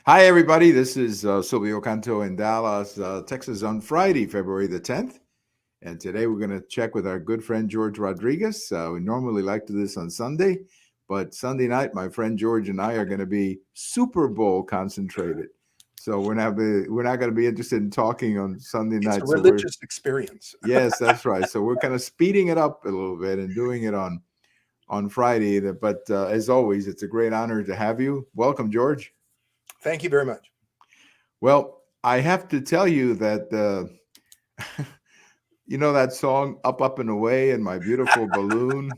Hi, everybody. This is Silvio Canto in Dallas, Texas on Friday, February the 10th. And today we're going to check with our good friend George Rodriguez. We normally like to do this on Sunday, but Sunday night, my friend George and I are going to be Super Bowl concentrated. So we're not going to be interested in talking on Sunday It's a night. So we're religious experience. yes, that's right. So we're kind of speeding it up a little bit and doing it on Friday. But as always, it's a great honor to have you. Welcome, George. Thank you very much. Well, I have to tell you that you know that song "Up, Up and Away" and "My Beautiful Balloon."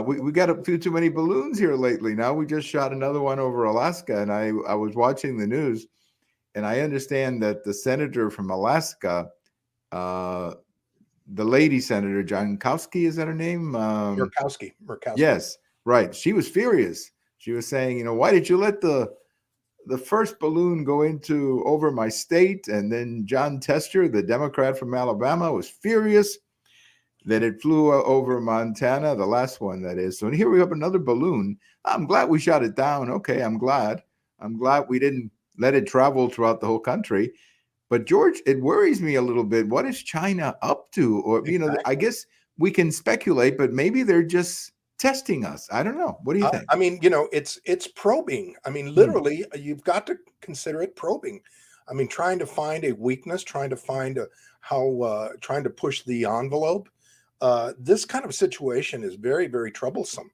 We got a few too many balloons here lately. Now we just shot another one over Alaska, and I was watching the news, and I understand that the senator from Alaska, uh, the lady senator Jankowski, is that her name? Murkowski. Yes, right. She was furious. She was saying, why did you let the first balloon go into over my state? And then John Tester, the Democrat from Alabama, was furious that it flew over Montana, the last one that is. So here we have another balloon. I'm glad we shot it down. Okay, I'm glad. I'm glad we didn't let it travel throughout the whole country. But George, it worries me a little bit. What is China up to? Or, I Exactly. guess we can speculate, but maybe they're just testing us. I don't know. What do you think? It's probing. I mean, Hmm. literally, you've got to consider it probing. I mean, trying to find a weakness, trying to find trying to push the envelope. This kind of situation is very, very troublesome.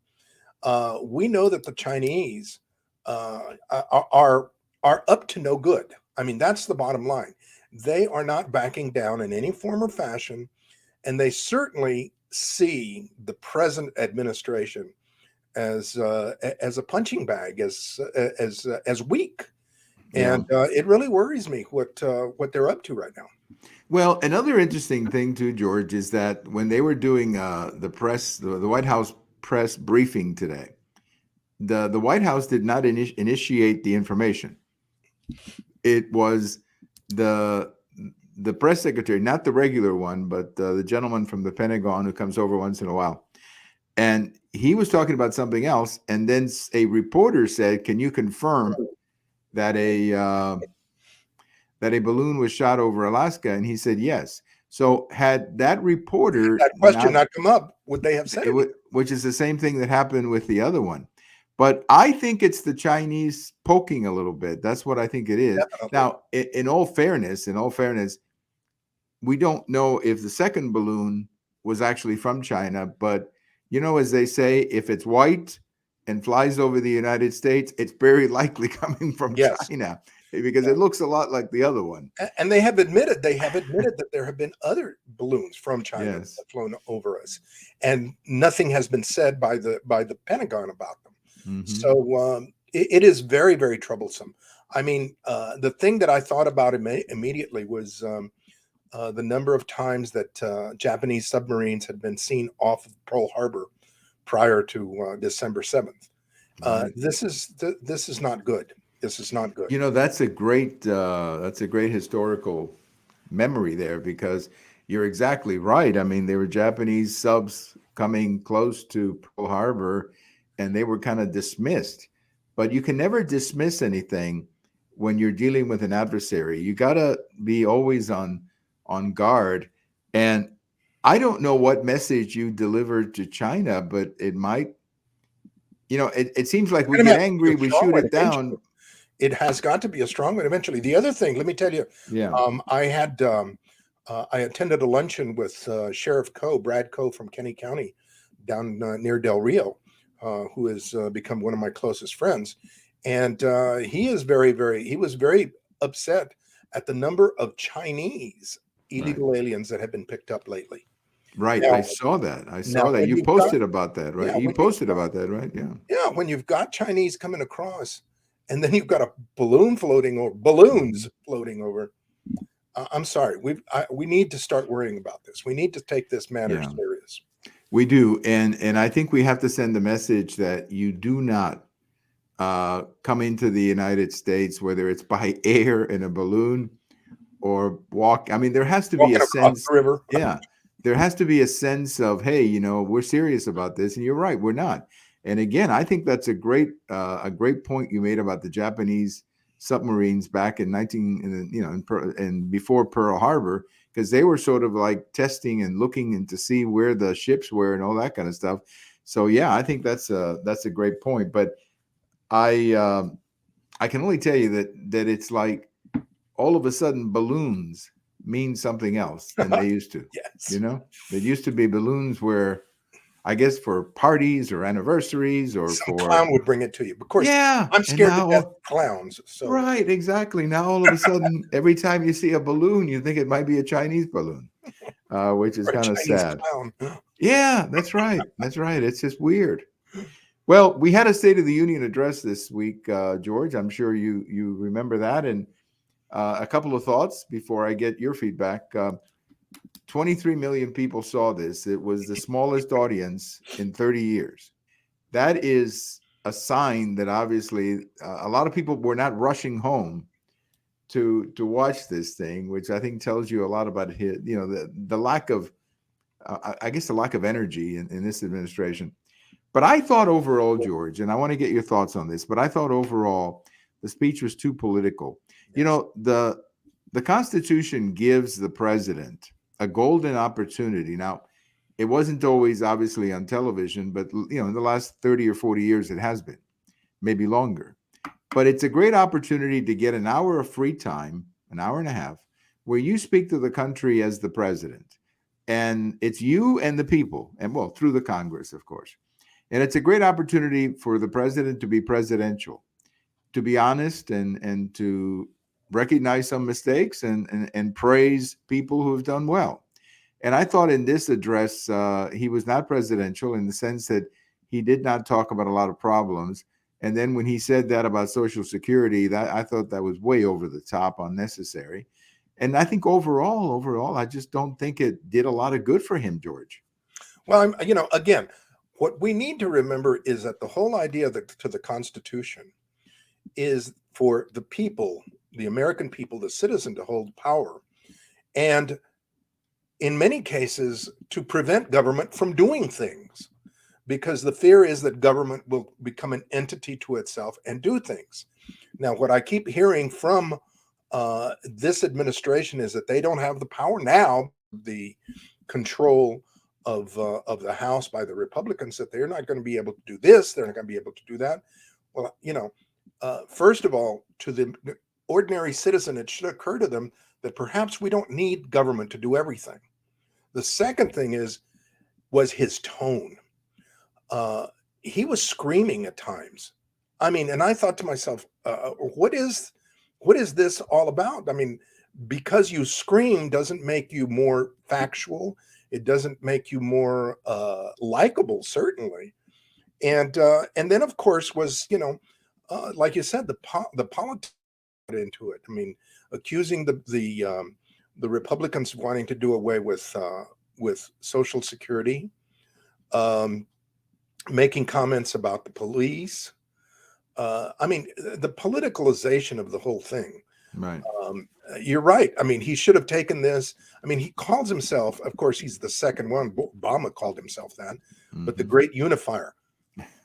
We know that the Chinese are up to no good. I mean, that's the bottom line. They are not backing down in any form or fashion, and they certainly see the present administration as a punching bag, as weak, Yeah. and it really worries me what they're up to right now. Well, another interesting thing too, George, is that when they were doing the White House press briefing today, the White House did not initiate the information. It was the the press secretary, not the regular one, but the gentleman from the Pentagon who comes over once in a while, and he was talking about something else, and then a reporter said, "Can you confirm that a balloon was shot over Alaska?" And he said yes. So had that Had reporter that question not, not come up, would they have said anything? which is the same thing that happened with the other one. But I think it's the Chinese poking a little bit. That's what I think it is. Definitely. Now, in all fairness, we don't know if the second balloon was actually from China, but as they say, if it's white and flies over the United States, it's very likely coming from Yes. China because Yeah. it looks a lot like the other one. And they have admitted that there have been other balloons from China that Yes. have flown over us, and nothing has been said by the Pentagon about them. Hmm. So it is very, very troublesome. I mean, the thing that I thought about immediately was the number of times that Japanese submarines had been seen off of Pearl Harbor prior to December 7th. Right. This is not good. This is not good. That's a great historical memory there because you're exactly right. I mean, there were Japanese subs coming close to Pearl Harbor, and they were kind of dismissed. But you can never dismiss anything when you're dealing with an adversary. You gotta be always on guard. And I don't know what message you delivered to China, but it might. It seems like we It's going to get have to be angry, a we strong shoot one it eventually. down. It has got to be a strong one eventually. The other thing, let me tell you, Yeah. I attended a luncheon with Sheriff Brad Coe from Kenny County, down near Del Rio, who has become one of my closest friends, and he was very upset at the number of Chinese Right. illegal aliens that have been picked up lately. Right. Now, I saw that. I now saw that. when You you've got posted about that, right? yeah, You when you've posted got about that, right? Yeah. yeah, when you've got Chinese coming across, and then you've got a balloon floating or balloons Mhm. floating over. I'm sorry, we need to start worrying about this. We need to take this matter Yeah. serious. We do. And I think we have to send the message that you do not come into the United States, whether it's by air in a balloon or walk. I mean, there has to be a Walking across sense. the river. Yeah. There has to be a sense of, hey, we're serious about this. And you're right, we're not. And again, I think that's a great point you made about the Japanese submarines back in 19, and before Pearl Harbor, because they were sort of like testing and looking and to see where the ships were and all that kind of stuff. So yeah, I think that's a great point. But I can only tell you that it's like all of a sudden balloons mean something else than they used to. Yes. You know, there used to be balloons where, I guess, for parties or anniversaries or Some for, clown would bring it to you. Of course, yeah, I'm and scared to death now, of clowns. So, right, exactly. Now all of a sudden, every time you see a balloon, you think it might be a Chinese balloon, which is or a kind of Chinese sad. clown. Yeah, that's right. That's right. It's just weird. Well, we had a State of the Union address this week, George. I'm sure you remember that. And a couple of thoughts before I get your feedback. 23 million people saw this. It was the smallest audience in 30 years. That is a sign that obviously a lot of people were not rushing home to watch this thing, which I think tells you a lot about his, the lack of, I guess, the lack of energy in this administration. But I thought overall, George, and I want to get your thoughts on this, but I thought overall the speech was too political. You Yes. know, the Constitution gives the president a golden opportunity. Now, it wasn't always obviously on television, but in the last 30 or 40 years it has been, maybe longer. But it's a great opportunity to get an hour of free time, an hour and a half, where you speak to the country as the president. And it's you and the people, and well, through the Congress, of course. And it's a great opportunity for the president to be presidential, to be honest and to recognize some mistakes and praise people who have done well. And I thought in this address, he was not presidential in the sense that he did not talk about a lot of problems. And then when he said that about Social Security, that I thought that was way over the top, unnecessary. And I think overall, I just don't think it did a lot of good for him, George. Well, again, what we need to remember is that the whole idea to the Constitution is for the people, the American people, the citizen, to hold power. And in many cases, to prevent government from doing things, because the fear is that government will become an entity to itself and do things. Now, what I keep hearing from this administration is that they don't have the power now, the control of the House by the Republicans, that they're not going to be able to do this, they're not going to be able to do that. Well, first of all, to the ordinary citizen, it should occur to them that perhaps we don't need government to do everything. The second thing was his tone. He was screaming at times. I mean, and I thought to myself, what is this all about? I mean, because you scream doesn't make you more factual. It doesn't make you more likable, certainly. And then, of course, was like you said, the politics into it. I mean, accusing the Republicans of wanting to do away with Social Security, making comments about the police. I mean, the politicalization of the whole thing. Right. You're right. I mean, he should have taken this. I mean, he calls himself, of course, he's the second one. Obama called himself that, but the great unifier.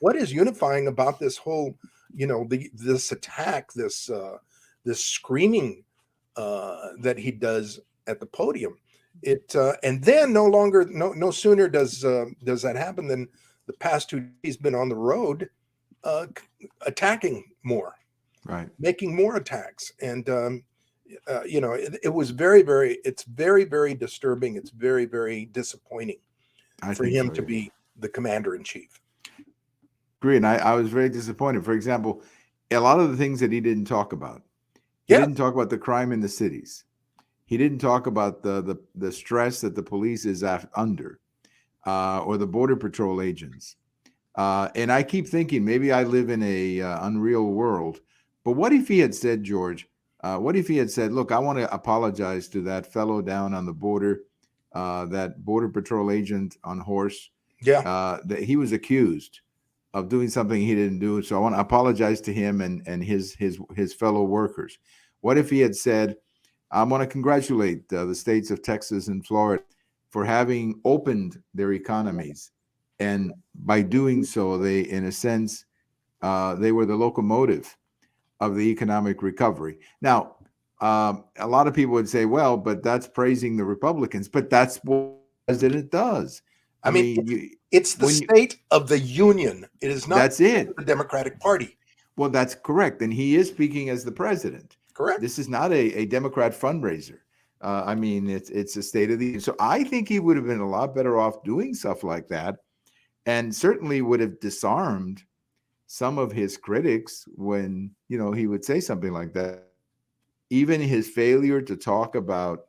What is unifying about this whole, this attack, this screaming that he does at the podium? And then no sooner does that happen than the past 2 days he's been on the road attacking more, Right. making more attacks. And, it was it's very, very disturbing. It's very, very disappointing for him to be the commander in chief. Agree. And I was very disappointed. For example, a lot of the things that he didn't talk about. He didn't talk about the crime in the cities. He didn't talk about the stress that the police is under, or the Border Patrol agents. And I keep thinking maybe I live in a unreal world. But what if he had said, George? What if he had said, "Look, I want to apologize to that fellow down on the border, that Border Patrol agent on horse. Yeah, That he was accused of doing something he didn't do. So I want to apologize to him and his fellow workers." What if he had said, "I want to congratulate the states of Texas and Florida for having opened their economies, and by doing so, they, in a sense, they were the locomotive of the economic recovery. Now, a lot of people would say, well, but that's praising the Republicans, but that's what the president does. I I mean, mean, it's the when you, State of the Union. It is not that's it. the Democratic Party. Well, that's correct. And he is speaking as the president. Correct. This is not a Democrat fundraiser. I mean, it's a state of the union. So I think he would have been a lot better off doing stuff like that, and certainly would have disarmed some of his critics when, he would say something like that. Even his failure to talk about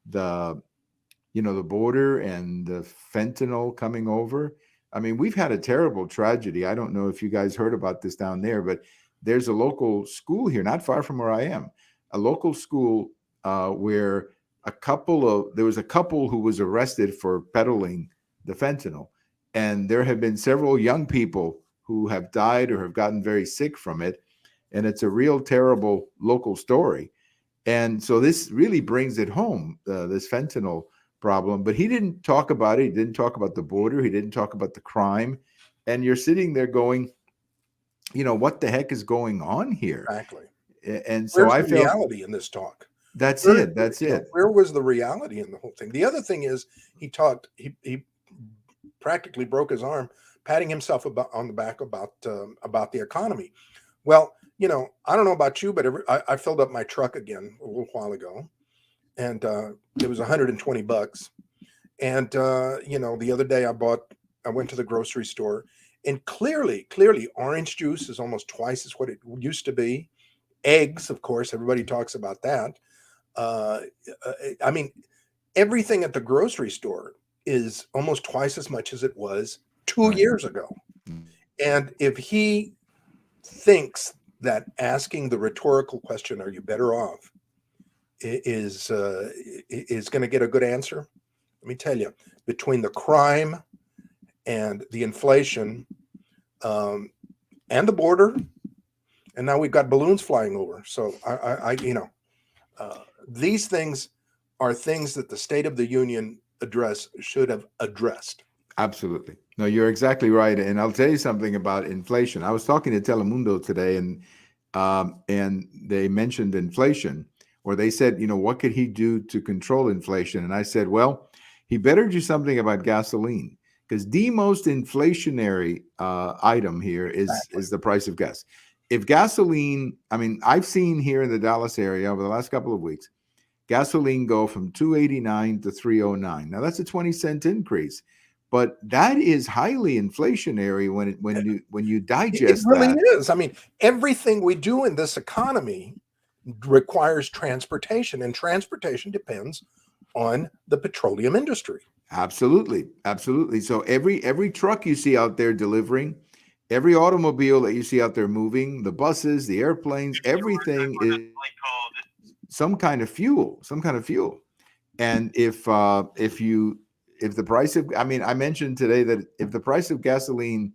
the the border and the fentanyl coming over. I mean, we've had a terrible tragedy. I don't know if you guys heard about this down there, but there's a local school here, not far from where I am, a local school where there was a couple who was arrested for peddling the fentanyl. And there have been several young people who have died or have gotten very sick from it. And it's a real terrible local story. And so this really brings it home, this fentanyl problem. But he didn't talk about it. He didn't talk about the border. He didn't talk about the crime. And you're sitting there going, what the heck is going on here? Exactly. And so Where's the reality in this talk? That's it. Where was the reality in the whole thing? The other thing is he practically broke his arm, patting himself on the back about the economy. Well, I don't know about you, but I filled up my truck again a little while ago, and it was $120. And the other day I went to the grocery store, and clearly, orange juice is almost twice as what it used to be. Eggs, of course, everybody talks about that. I mean, everything at the grocery store is almost twice as much as it was 2 years ago. And if he thinks that asking the rhetorical question, "Are you better off?" is going to get a good answer, let me tell you, between the crime and the inflation and the border, and now we've got balloons flying over. So these things are things that the State of the Union address should have addressed. Absolutely. No, you're exactly right. And I'll tell you something about inflation. I was talking to Telemundo today, and they mentioned inflation, or they said, what could he do to control inflation? And I said, well, he better do something about gasoline, because the most inflationary item here is the price of gas. If gasoline, I mean, I've seen here in the Dallas area over the last couple of weeks, gasoline go from $2.89 to $3.09. Now that's a 20-cent increase, but that is highly inflationary when you digest it really that. is. I mean, everything we do in this economy requires transportation, and transportation depends on the petroleum industry. Absolutely. So every truck you see out there delivering, every automobile that you see out there moving, the buses, the airplanes, everything is some kind of fuel. And if the price of, I mean, I mentioned today that if the price of gasoline,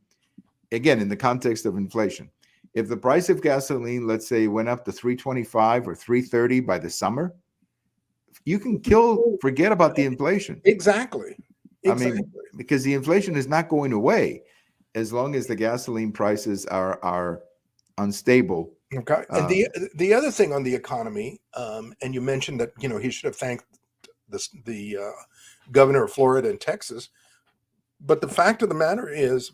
again, in the context of inflation, if the price of gasoline, let's say, went up to $3.25 or $3.30 by the summer, you can forget about the inflation. Exactly. I mean, because the inflation is not going away as long as the gasoline prices are unstable. Okay. And the other thing on the economy, and you mentioned that, he should have thanked the governor of Florida and Texas. But the fact of the matter is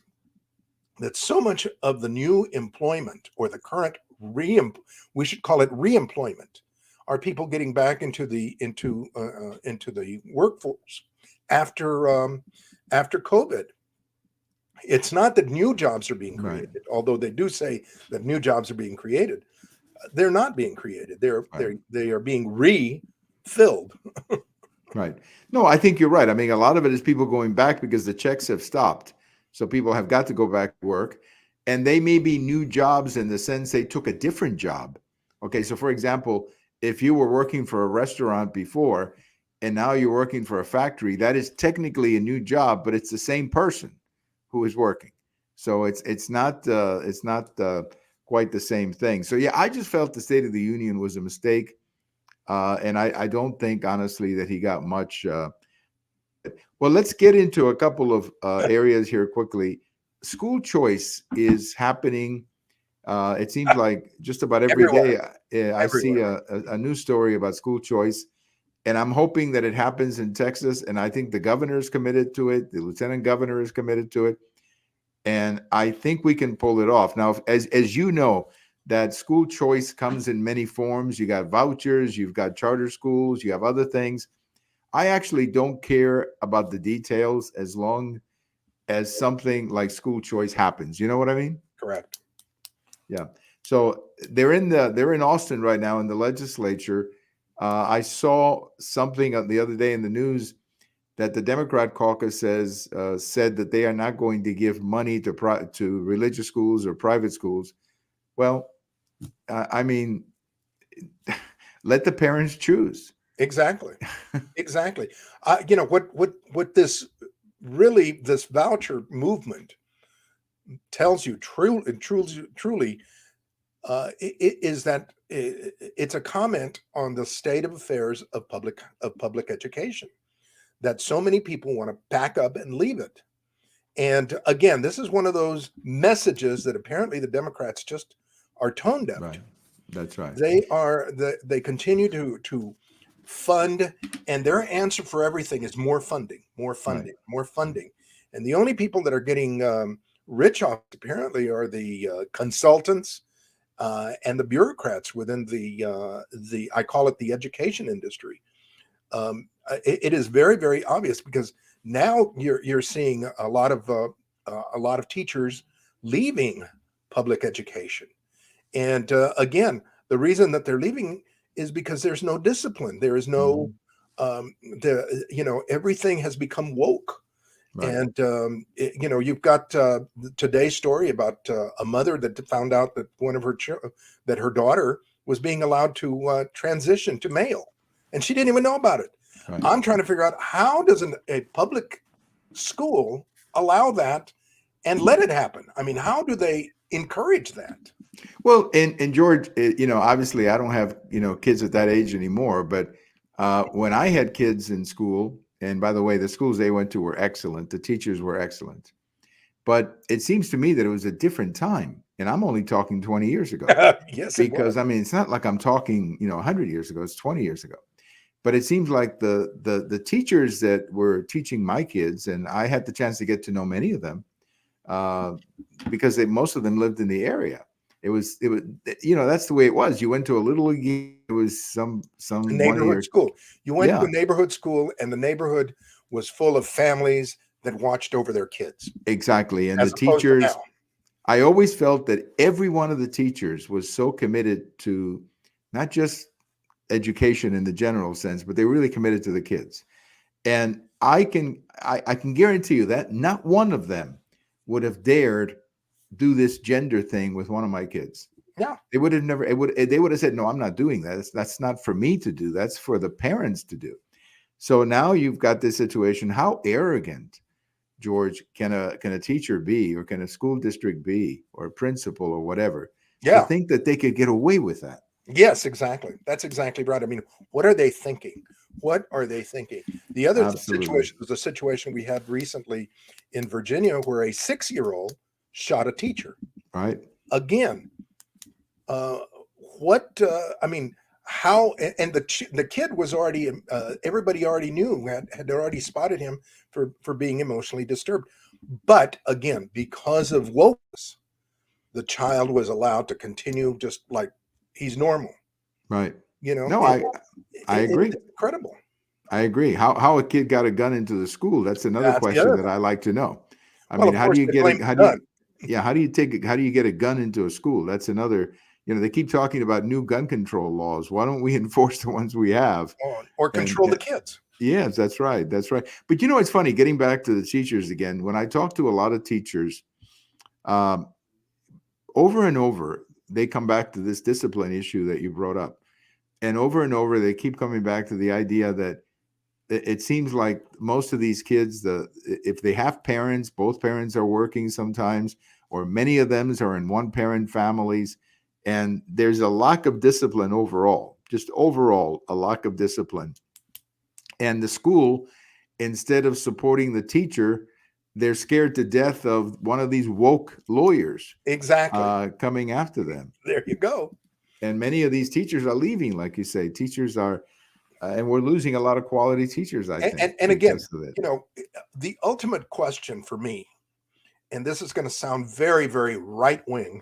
that so much of the new employment, or the current we should call it reemployment, are people getting back into the workforce after COVID. It's not that new jobs are being created, although they do say that new jobs are being created. They're not being created. They are being refilled. Right. No, I think you're right. I mean, a lot of it is people going back because the checks have stopped. So people have got to go back to work, and they may be new jobs in the sense they took a different job. Okay. So for example, if you were working for a restaurant before and now you're working for a factory, that is technically a new job, but it's the same person who is working. So it's not quite the same thing. So yeah, I just felt the State of the Union was a mistake. And I don't think, honestly, that he got much. Well, let's get into a couple of areas here quickly. School choice is happening It seems like just about every Everywhere, day I see everywhere. a news story about school choice, and I'm hoping that it happens in Texas. And I think the governor is committed to it. The lieutenant governor is committed to it, and I think we can pull it off. Now, as you know, that school choice comes in many forms. You got vouchers, you've got charter schools, you have other things. I actually don't care about the details as long as something like school choice happens. You know what I mean? Correct. Yeah. So they're in Austin right now in the legislature. I saw something the other day in the news that the Democrat caucus said that they are not going to give money to religious schools or private schools. Well, I mean, let the parents choose. Exactly. Exactly. You know what this really, this voucher movement tells you truly is that it's a comment on the state of affairs of public education, that so many people want to pack up and leave it. And again, this is one of those messages that apparently the Democrats just are tone deaf to. Right. That's right. They continue to fund, and their answer for everything is more funding, more Right. funding, more funding. And the only people that are getting rich off it, apparently, are the consultants and the bureaucrats within the I call it the education industry. It is very, very obvious, because now you're seeing a lot of teachers leaving public education. And again, the reason that they're leaving is because there's no discipline. There is no Mhm. everything has become woke. Right. And you've got today's story about a mother that found out that that her daughter was being allowed to transition to male, and she didn't even know about it. Right. I'm trying to figure out, how does a public school allow that and let it happen? I mean, how do they encourage that? Well, and George, obviously I don't have, kids at that age anymore, but when I had kids in school, and by the way, the schools they went to were excellent. The teachers were excellent. But it seems to me that it was a different time. And I'm only talking 20 years ago, Yes, it was. because I mean, it's not like I'm talking, 100 years ago, it's 20 years ago. But it seems like the teachers that were teaching my kids, and I had the chance to get to know many of them, uh, because most of them lived in the area. It was that's the way it was. You went to a little league. It was A some one of neighborhood your school. You went to yeah, a neighborhood school, and the neighborhood was full of families that watched over their kids, exactly. And the as opposed to teachers, now. I always felt that every one of the teachers was so committed to not just education in the general sense, but they were really committed to the kids. And I can guarantee you that not one of them would have dared do this gender thing with one of my kids. Yeah, They would have never. They would have said, "No, I'm not doing that. That's not for me to do. That's for the parents to do." So now you've got this situation. How arrogant, George, can a teacher be, or can a school district be, or a principal, or whatever, to yeah, think that they could get away with that? yes, exactly. That's exactly right. I mean, what are they thinking? What are they thinking? The other Absolutely. situation was a situation we had recently in Virginia, where a 6-year-old shot a teacher. Right. Again, uh, what I mean, how? And the kid was already everybody already knew, had already spotted him for being emotionally disturbed. But again, because of wokeness, the child was allowed to continue just like he's normal. Right. You know, No, I agree. it's incredible. I agree. How a kid got a gun into the school? That's another That's the question other that thing. I like to know. I Well, mean, of how do course, you they get blame a the gun. yeah, how do you get a gun into a school? That's another, they keep talking about new gun control laws. Why don't we enforce the ones we have? Or And control the kids. yes, that's right. That's right. But it's funny, getting back to the teachers again, when I talk to a lot of teachers, um, over and over, they come back to this discipline issue that you brought up. And over, they keep coming back to the idea that it seems like most of these kids, if they have parents, both parents are working sometimes, or many of them are in one parent families, and there's a lack of discipline overall, just overall a lack of discipline. And the school, instead of supporting the teacher, they're scared to death of one of these woke lawyers Exactly. coming after them. There you go. And many of these teachers are leaving, like you say. Teachers are, and we're losing a lot of quality teachers, I think, And again, because of it. the ultimate question for me, and this is going to sound very, very right wing,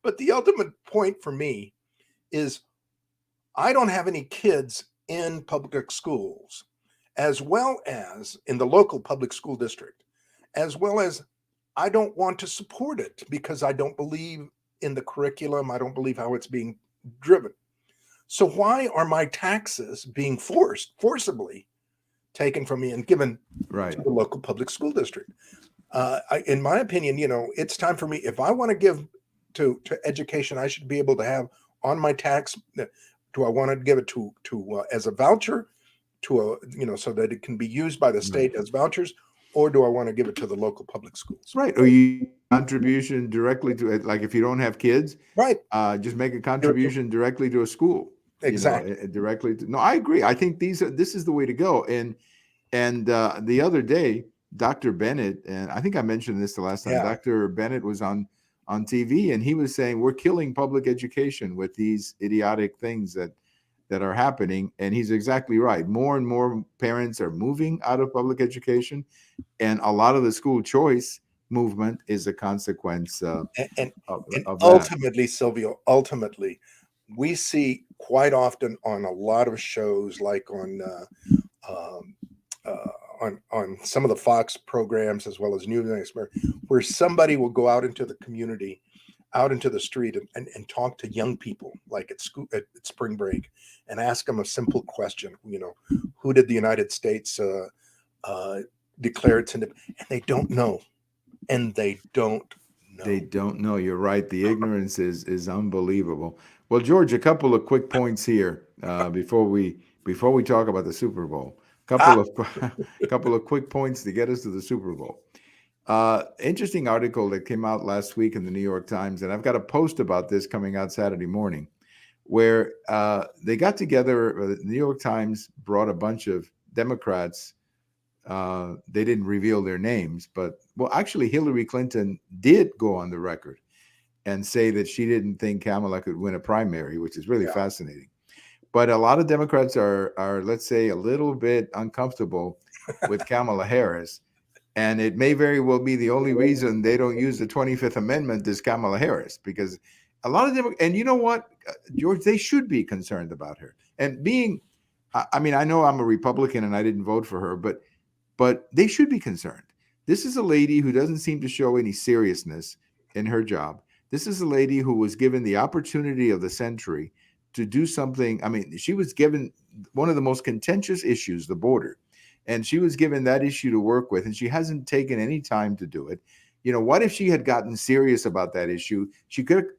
but the ultimate point for me is I don't have any kids in public schools, as well as in the local public school district, as well as I don't want to support it because I don't believe in the curriculum. I don't believe how it's being driven. So why are my taxes being forcibly taken from me and given Right. to the local public school district? In my opinion, it's time for me. If I want to give to education, I should be able to have on my tax. Do I want to give it to as a voucher, so that it can be used by the state as vouchers, or do I want to give it to the local public schools? Right. Or you contribution directly to it. Like if you don't have kids, Right. Just make a contribution directly to a school. Exactly. Directly to. No, I agree. I think this is the way to go. And the other day, Dr. Bennett, and I think I mentioned this the last time. Yeah. Dr. Bennett was on TV, and he was saying we're killing public education with these idiotic things that are happening. And he's exactly right. More and more parents are moving out of public education, and a lot of the school choice movement is a consequence of ultimately, Silvio, we see quite often on a lot of shows, like on some of the Fox programs, as well as News, where somebody will go out into the community, out into the street, and talk to young people, like at school, at spring break, and ask them a simple question. Who did the United States declare its independence? And they don't know. They don't know. You're right. The ignorance is unbelievable. Well, George, a couple of quick points here before we talk about the Super Bowl. Couple of quick points to get us to the Super Bowl. Interesting article that came out last week in the New York Times, and I've got a post about this coming out Saturday morning, where they got together. The New York Times brought a bunch of Democrats. They didn't reveal their names, but actually Hillary Clinton did go on the record and say that she didn't think Kamala could win a primary, which is really fascinating. But a lot of Democrats are, let's say, a little bit uncomfortable with Kamala Harris. And it may very well be the only reason they don't use the 25th Amendment is Kamala Harris, because a lot of them, and you know what, George, they should be concerned about her. And I know I'm a Republican and I didn't vote for her, but they should be concerned. This is a lady who doesn't seem to show any seriousness in her job. This is a lady who was given the opportunity of the century to do something. I mean, she was given one of the most contentious issues, the border, and she was given that issue to work with, and she hasn't taken any time to do it. What if she had gotten serious about that issue? She could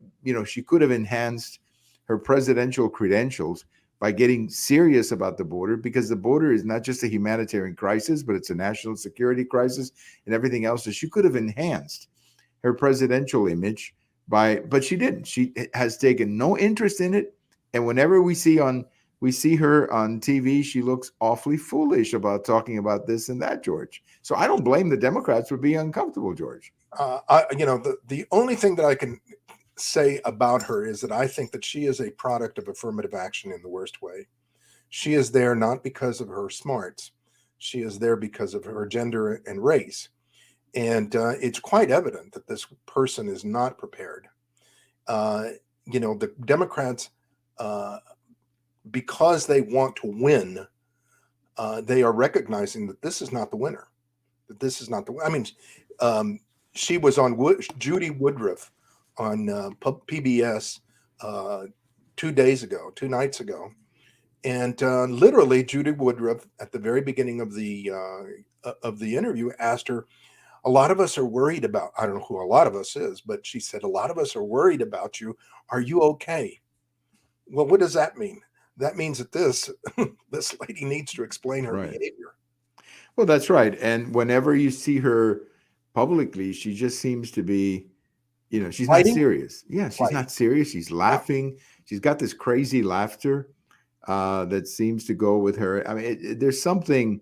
have enhanced her presidential credentials by getting serious about the border, because the border is not just a humanitarian crisis, but it's a national security crisis and everything else. So she could have enhanced her presidential image but she didn't. She has taken no interest in it. And whenever we see her on TV, she looks awfully foolish about talking about this and that, George. So I don't blame the Democrats for being uncomfortable, George. The only thing that I can say about her is that I think that she is a product of affirmative action in the worst way. She is there not because of her smarts. She is there because of her gender and race. And it's quite evident that this person is not prepared. The Democrats, because they want to win, they are recognizing that this is not the winner. That this is not the. I mean, she was on Judy Woodruff on PBS 2 nights ago, and literally Judy Woodruff at the very beginning of the interview asked her, "A lot of us are worried about." I don't know who a lot of us is, but she said, "A lot of us are worried about you. Are you okay?" Well, what does that mean? That means that this lady needs to explain her behavior. Well, that's right. And whenever you see her publicly, she just seems to be, she's Fighting? not serious. Yeah, she's not serious. She's laughing. Yeah. She's got this crazy laughter that seems to go with her. I mean, there's something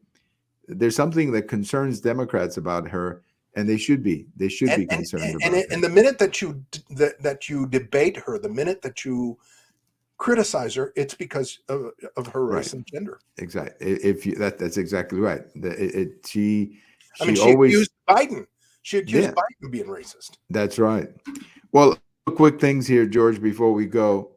there's something that concerns Democrats about her, and they should be. They should be and concerned and, about and that. the minute that you debate her, the minute that you criticize her, it's because of her Right. race and gender. Exactly. If you that's exactly right. I mean, She always she accused yeah, Biden of being racist. that's right. Well, quick things here, George, before we go.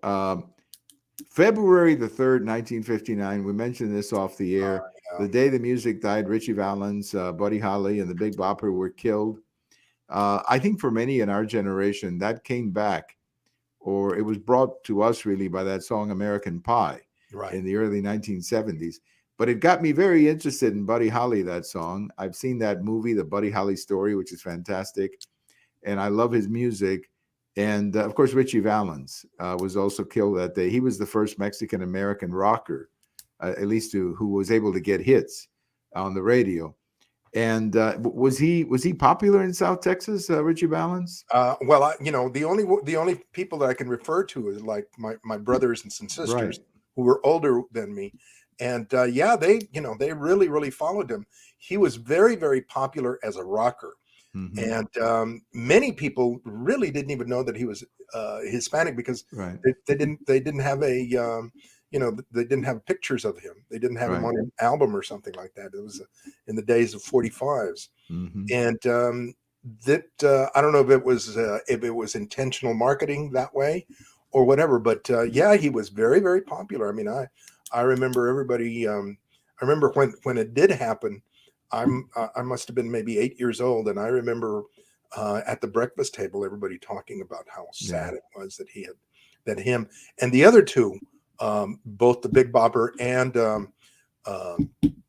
February the 3rd, 1959. We mentioned this off the air. The day the music died, Richie Valens, Buddy Holly, and the Big Bopper were killed. I think for many in our generation, that came back, or it was brought to us really by that song American Pie Right. in the early 1970s. But it got me very interested in Buddy Holly, that song. I've seen that movie, The Buddy Holly Story, which is fantastic. And I love his music. And of course, Richie Valens was also killed that day. He was the first Mexican American rocker, at least who was able to get hits on the radio. And was he popular in South Texas, Richie Valens? Well, the only people that I can refer to is like my brothers and some sisters Right. who were older than me, and they really followed him. He was very, very popular as a rocker. Mm-hmm. And many people really didn't even know that he was Hispanic because Right. they didn't have they didn't have pictures of him. They didn't have him Right. on an album or something like that. It was in the days of 45s. Mm-hmm. And I don't know if it was intentional marketing that way or whatever, but yeah, he was very, very popular. I mean, I remember everybody. I remember when it did happen. I must have been maybe 8 years old, and I remember at the breakfast table everybody talking about how sad it was that him and the other two, both the Big Bopper and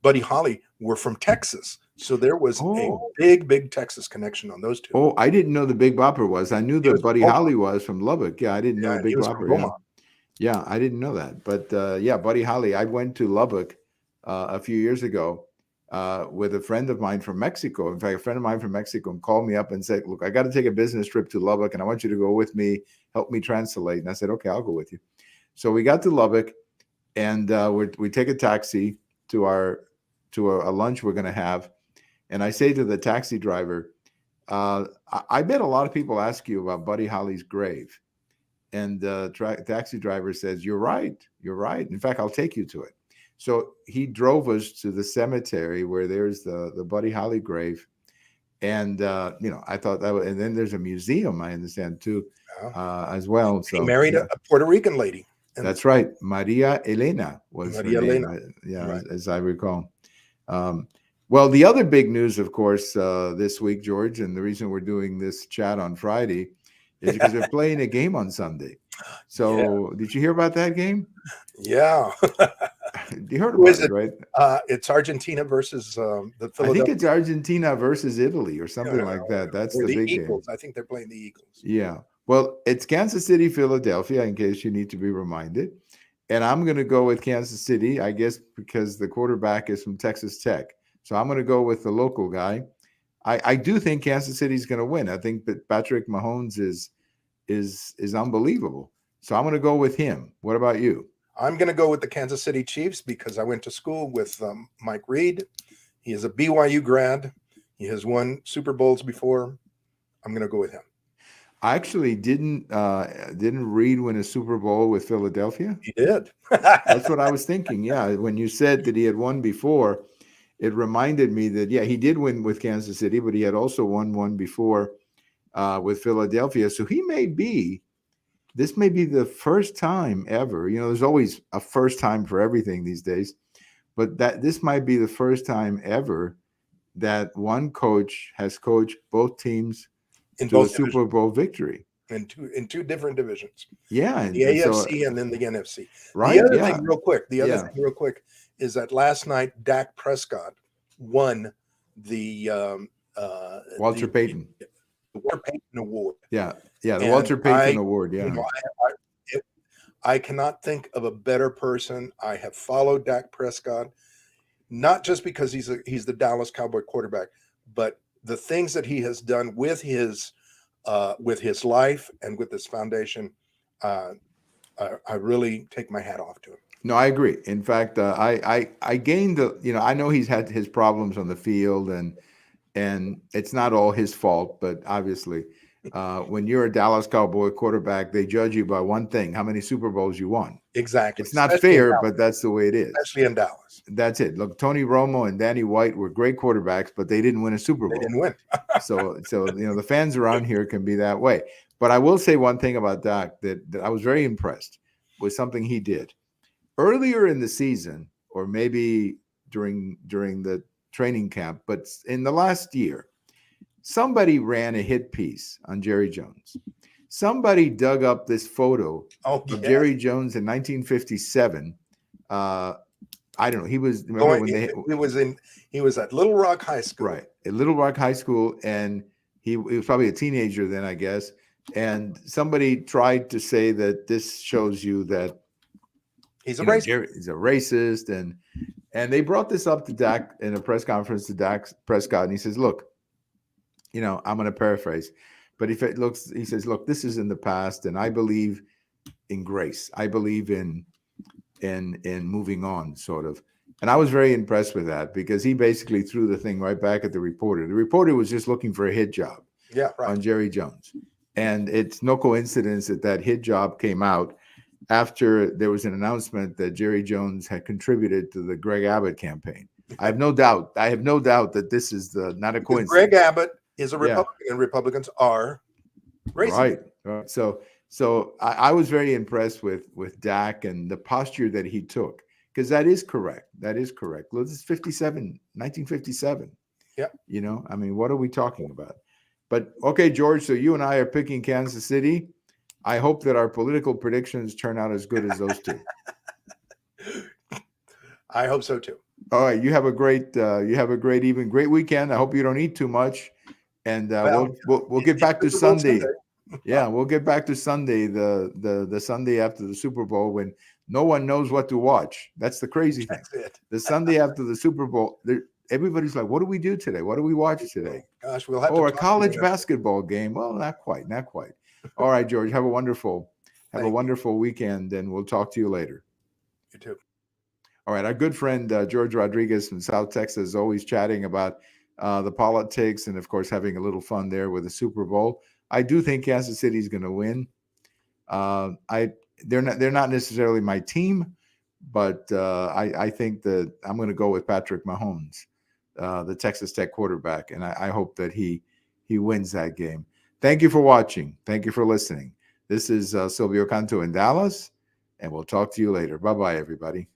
Buddy Holly, were from Texas. So there was a big Texas connection on those two. Oh, I didn't know the Big Bopper was. I knew that Buddy Holly was from Lubbock. Yeah, I didn't know the Big Bopper. Yeah, I didn't know that. But yeah, Buddy Holly. I went to Lubbock a few years ago with a friend of mine from Mexico. In fact, a friend of mine from Mexico called me up and said, "Look, I got to take a business trip to Lubbock, and I want you to go with me, help me translate." And I said, "Okay, I'll go with you." So we got to Lubbock, and we take a taxi to a lunch we're going to have. And I say to the taxi driver, I bet a lot of people ask you about Buddy Holly's grave. And the taxi driver says, "You're right. You're right. In fact, I'll take you to it." So he drove us to the cemetery where there's the Buddy Holly grave. And, I thought that and then there's a museum, I understand, too, as well. So he married a Puerto Rican lady. That's right. Maria Elena was Maria her name. Elena. Right. As I recall. Well, the other big news, of course, this week, George, and the reason we're doing this chat on Friday is because they're playing a game on Sunday. So did you hear about that game? Yeah. You heard about it, right? It's Argentina versus the Philadelphia. I think it's Argentina versus Italy or something like that. That's the big Eagles. game. I think they're playing the Eagles. Yeah. Well, it's Kansas City, Philadelphia, in case you need to be reminded. And I'm going to go with Kansas City, I guess, because the quarterback is from Texas Tech. So I'm going to go with the local guy. I do think Kansas City is going to win. I think that Patrick Mahomes is unbelievable. So I'm going to go with him. What about you? I'm going to go with the Kansas City Chiefs because I went to school with Mike Reed. He is a BYU grad. He has won Super Bowls before. I'm going to go with him. I actually didn't Reed win a Super Bowl with Philadelphia? He did. That's what I was thinking. Yeah, when you said that he had won before, it reminded me that, yeah, he did win with Kansas City, but he had also won one before with Philadelphia. So this may be the first time ever. There's always a first time for everything these days, but this might be the first time ever that one coach has coached both teams to a Super Bowl victory in two different divisions. Yeah, the AFC and then the NFC. Right. The other thing, real quick, is that last night Dak Prescott won the Walter Payton Award. Yeah, the Walter Payton Award. Yeah. I cannot think of a better person. I have followed Dak Prescott, not just because he's the Dallas Cowboy quarterback, but the things that he has done with his life and with this foundation. I really take my hat off to him. No, I agree. In fact, I gained the, I know he's had his problems on the field, and it's not all his fault, but obviously, when you're a Dallas Cowboy quarterback, they judge you by one thing: how many Super Bowls you won. Exactly. It's not Especially in fair, Dallas. but that's the way it is. Especially in Dallas. That's it. Look, Tony Romo and Danny White were great quarterbacks, but they didn't win a Super They Bowl. didn't win. So the fans around here can be that way. But I will say one thing about Dak that I was very impressed with something he did earlier in the season, or maybe during the training camp, but in the last year, somebody ran a hit piece on Jerry Jones. Somebody dug up this photo Oh, of yes. Jerry Jones in 1957. I don't know. He was He was at Little Rock High School. Right, at Little Rock High School, and he was probably a teenager then, I guess. And somebody tried to say that this shows you that he's a racist. He's a racist, and they brought this up to Dak in a press conference to Dak Prescott, and he says, "Look, I'm going to paraphrase, but if it looks, he says, look, this is in the past, and I believe in grace. I believe in moving on, sort of." And I was very impressed with that because he basically threw the thing right back at the reporter. The reporter was just looking for a hit job on Jerry Jones. And it's no coincidence that hit job came out after there was an announcement that Jerry Jones had contributed to the Greg Abbott campaign. I have no doubt that this is not a coincidence. Greg Abbott is a Republican, and Republicans are racist. Right. So I was very impressed with Dak and the posture that he took, because that is correct. Well, this is 1957. Yeah. I mean, what are we talking about? But okay, George, so you and I are picking Kansas City. I hope that our political predictions turn out as good as those two. I hope so too. All right, you have a great great weekend. I hope you don't eat too much, and we'll get back to Sunday. Yeah, we'll get back to Sunday, the Sunday after the Super Bowl, when no one knows what to watch. That's the crazy thing. The Sunday after the Super Bowl, everybody's like, "What do we do today? What do we watch today?" Gosh, we'll have a college basketball game. Well, not quite. All right, George, have a wonderful weekend, and we'll talk to you later. You too. All right, our good friend George Rodriguez from South Texas is always chatting about the politics and, of course, having a little fun there with the Super Bowl. I do think Kansas City is going to win. They're not necessarily my team, but I think that I'm going to go with Patrick Mahomes, the Texas Tech quarterback, and I hope that he wins that game. Thank you for watching. Thank you for listening. This is Silvio Canto in Dallas, and we'll talk to you later. Bye-bye, everybody.